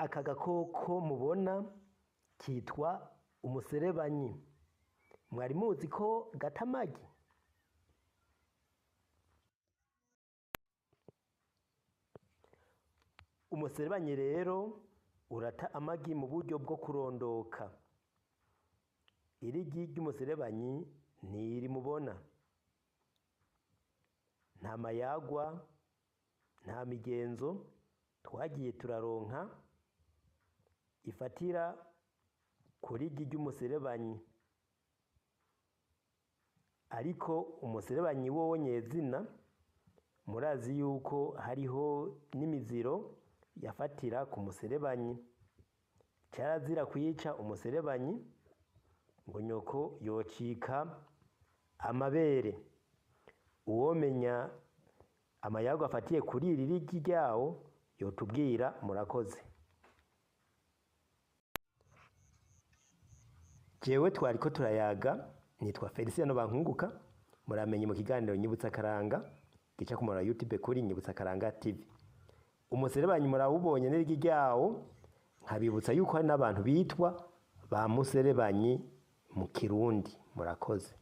aka gakoko mubona kitwa umuserebanyi. Mwari muzi ko gata amagi? Umuserebanyi rero urata amagi mu buryo bwo kurondoka. Irigi ry'umuserebanyi ntiri mubona, nta mayagwa, nta migenzo twagiye turaronka ifatira kuri igi ry'umuserebanyi. Ariko umuserebanyi wowo nyezina murazi yuko hariho n'imiziro yafatira ku muserebanyi. Carazira kwica umuserebanyi ngo nyoko yocika amabere. Uwomenya amayago afatiye kuri iri rigi ryawo yotubwira. Murakoze. Jewe twariko turayaga, nitwa Feliciano Bankunguka, muramenye mu kiganiro Nyibutsa Akaranga gica ku murongo wa YouTube kuri Nyibutsa Akaranga TV. Umuserebanyi murawubonye n'irigi ryawo, nkabibutsa yuko hari n'abantu bitwa ba muserebanyi mu Kirundi. Murakoze.